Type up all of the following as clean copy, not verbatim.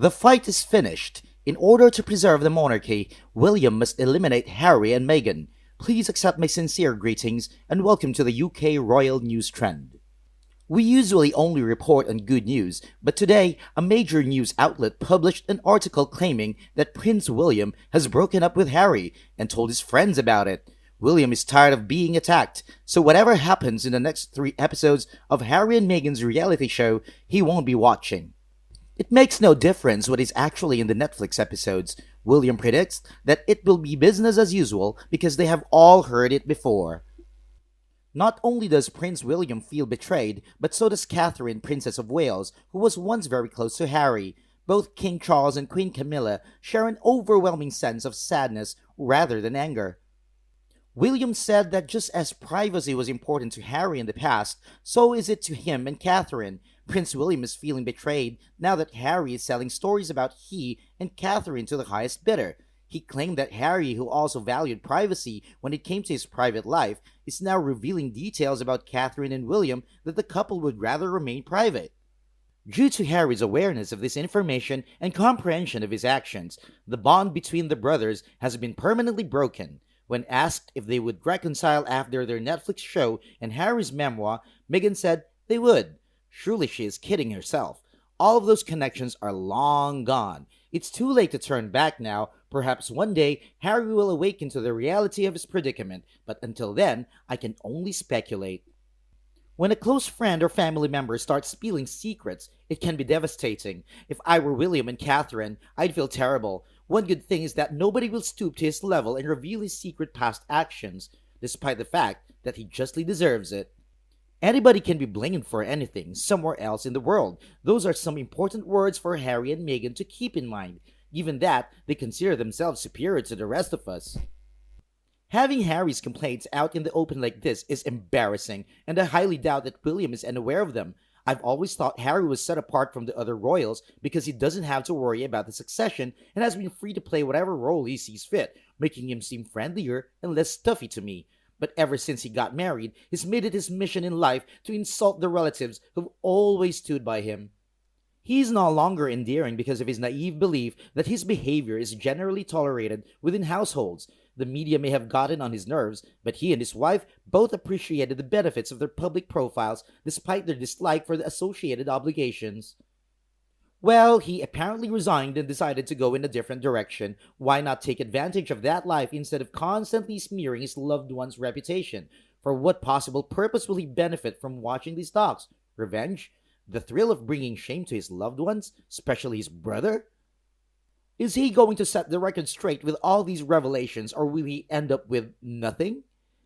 The fight is finished. In order to preserve the monarchy, William must eliminate Harry and Meghan. Please accept my sincere greetings and welcome to the UK Royal News Trend. We usually only report on good news, but today a major news outlet published an article claiming that Prince William has broken up with Harry and told his friends about it. William is tired of being attacked, so whatever happens in the next 3 episodes of Harry and Meghan's reality show, he won't be watching. It makes no difference what is actually in the Netflix episodes. William predicts that it will be business as usual because they have all heard it before. Not only does Prince William feel betrayed, but so does Catherine, Princess of Wales, who was once very close to Harry. Both King Charles and Queen Camilla share an overwhelming sense of sadness rather than anger. William said that just as privacy was important to Harry in the past, so is it to him and Catherine. Prince William is feeling betrayed now that Harry is selling stories about he and Catherine to the highest bidder. He claimed that Harry, who also valued privacy when it came to his private life, is now revealing details about Catherine and William that the couple would rather remain private. Due to Harry's awareness of this information and comprehension of his actions, the bond between the brothers has been permanently broken. When asked if they would reconcile after their Netflix show and Harry's memoir, Meghan said they would. Surely she is kidding herself. All of those connections are long gone. It's too late to turn back now. Perhaps one day Harry will awaken to the reality of his predicament, but until then, I can only speculate. When a close friend or family member starts spilling secrets, it can be devastating. If I were William and Catherine, I'd feel terrible. One good thing is that nobody will stoop to his level and reveal his secret past actions, despite the fact that he justly deserves it. Anybody can be blamed for anything somewhere else in the world. Those are some important words for Harry and Meghan to keep in mind, given that they consider themselves superior to the rest of us. Having Harry's complaints out in the open like this is embarrassing, and I highly doubt that William is unaware of them. I've always thought Harry was set apart from the other royals because he doesn't have to worry about the succession and has been free to play whatever role he sees fit, making him seem friendlier and less stuffy to me. But ever since he got married, he's made it his mission in life to insult the relatives who've always stood by him. He's no longer endearing because of his naive belief that his behavior is generally tolerated within households. The media may have gotten on his nerves, but he and his wife both appreciated the benefits of their public profiles despite their dislike for the associated obligations. Well, he apparently resigned and decided to go in a different direction. Why not take advantage of that life instead of constantly smearing his loved one's reputation? For what possible purpose will he benefit from watching these talks? Revenge? The thrill of bringing shame to his loved ones, especially his brother? Is he going to set the record straight with all these revelations, or will he end up with nothing?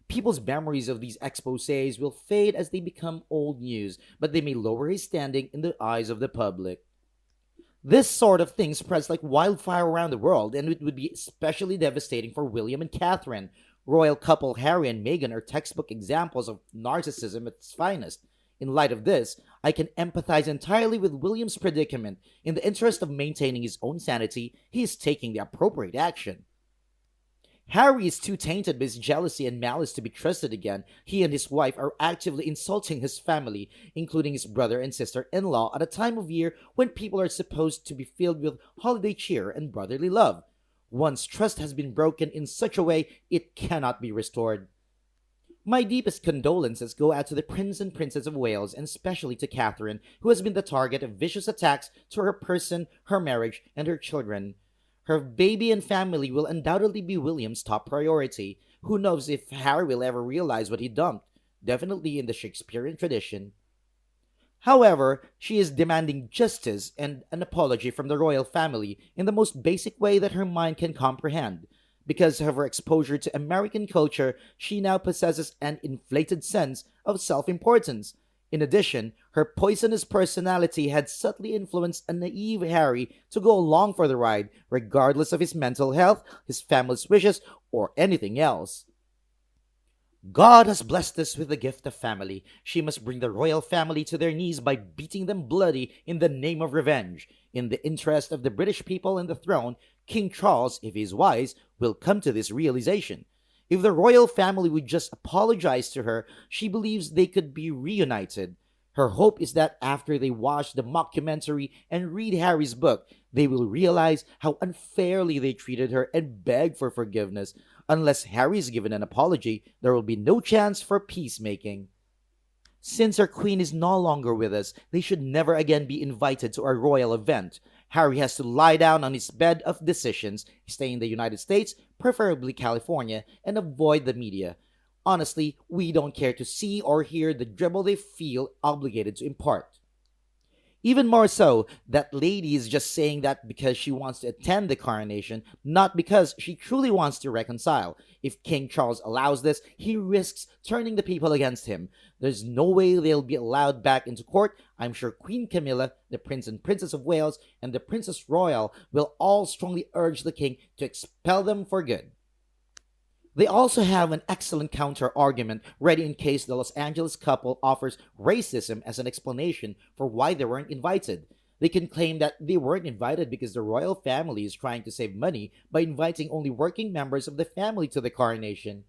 People's memories of these exposés will fade as they become old news, but they may lower his standing in the eyes of the public. This sort of thing spreads like wildfire around the world, and it would be especially devastating for William and Catherine. Royal couple Harry and Meghan are textbook examples of narcissism at its finest. In light of this, I can empathize entirely with William's predicament. In the interest of maintaining his own sanity, he is taking the appropriate action. Harry is too tainted by his jealousy and malice to be trusted again. He and his wife are actively insulting his family, including his brother and sister-in-law, at a time of year when people are supposed to be filled with holiday cheer and brotherly love. Once trust has been broken in such a way, it cannot be restored. My deepest condolences go out to the Prince and Princess of Wales, and especially to Catherine, who has been the target of vicious attacks to her person, her marriage, and her children. Her baby and family will undoubtedly be William's top priority. Who knows if Harry will ever realize what he dumped? Definitely in the Shakespearean tradition. However, she is demanding justice and an apology from the royal family in the most basic way that her mind can comprehend. Because of her exposure to American culture, she now possesses an inflated sense of self-importance. In addition, her poisonous personality had subtly influenced a naive Harry to go along for the ride, regardless of his mental health, his family's wishes, or anything else. God has blessed us with the gift of family. She must bring the royal family to their knees by beating them bloody in the name of revenge. In the interest of the British people and the throne, King Charles, if he is wise, will come to this realization. If the royal family would just apologize to her, she believes they could be reunited. Her hope is that after they watch the mockumentary and read Harry's book, they will realize how unfairly they treated her and beg for forgiveness. Unless Harry is given an apology, there will be no chance for peacemaking. Since our queen is no longer with us, they should never again be invited to our royal event. Harry has to lie down on his bed of decisions, stay in the United States, preferably California, and avoid the media. Honestly, we don't care to see or hear the dribble they feel obligated to impart. Even more so, that lady is just saying that because she wants to attend the coronation, not because she truly wants to reconcile. If King Charles allows this, he risks turning the people against him. There's no way they'll be allowed back into court. I'm sure Queen Camilla, the Prince and Princess of Wales, and the Princess Royal will all strongly urge the king to expel them for good. They also have an excellent counter argument ready in case the Los Angeles couple offers racism as an explanation for why they weren't invited. They can claim that they weren't invited because the royal family is trying to save money by inviting only working members of the family to the coronation.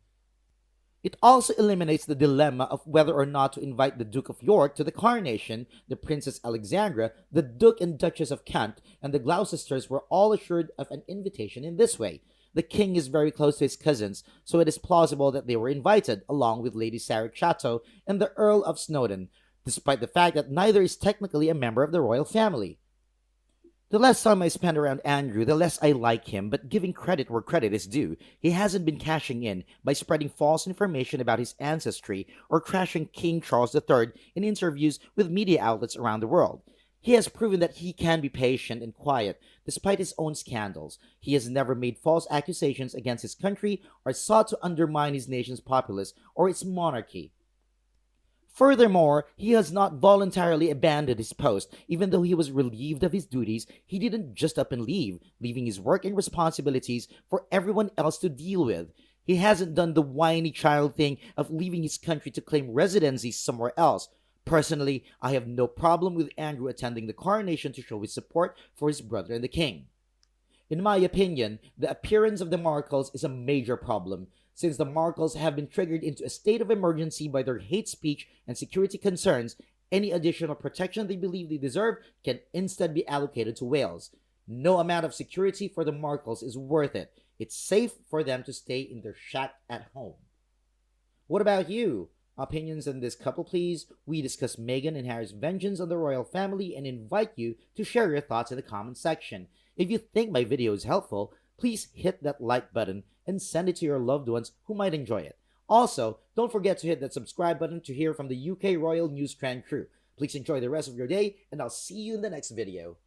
It also eliminates the dilemma of whether or not to invite the Duke of York to the coronation. The Princess Alexandra, the Duke and Duchess of Kent, and the Gloucesters were all assured of an invitation in this way. The king is very close to his cousins, so it is plausible that they were invited, along with Lady Sarah Chatto and the Earl of Snowdon, despite the fact that neither is technically a member of the royal family. The less time I spend around Andrew, the less I like him, but giving credit where credit is due, he hasn't been cashing in by spreading false information about his ancestry or trashing King Charles III in interviews with media outlets around the world. He has proven that he can be patient and quiet despite his own scandals. He has never made false accusations against his country or sought to undermine his nation's populace or its monarchy. Furthermore, he has not voluntarily abandoned his post. Even though he was relieved of his duties, he didn't just up and leave, leaving his work and responsibilities for everyone else to deal with. He hasn't done the whiny child thing of leaving his country to claim residency somewhere else. Personally, I have no problem with Andrew attending the coronation to show his support for his brother and the king. In my opinion, the appearance of the Markles is a major problem, since the Markles have been triggered into a state of emergency by their hate speech and security concerns. Any additional protection they believe they deserve can instead be allocated to Wales. No amount of security for the Markles is worth it. It's safe for them to stay in their shack at home. What about you? Opinions on this couple, please. We discuss Meghan and Harry's vengeance on the royal family and invite you to share your thoughts in the comment section. If you think my video is helpful, please hit that like button and send it to your loved ones who might enjoy it. Also, don't forget to hit that subscribe button to hear from the UK Royal News Trend crew. Please enjoy the rest of your day, and I'll see you in the next video.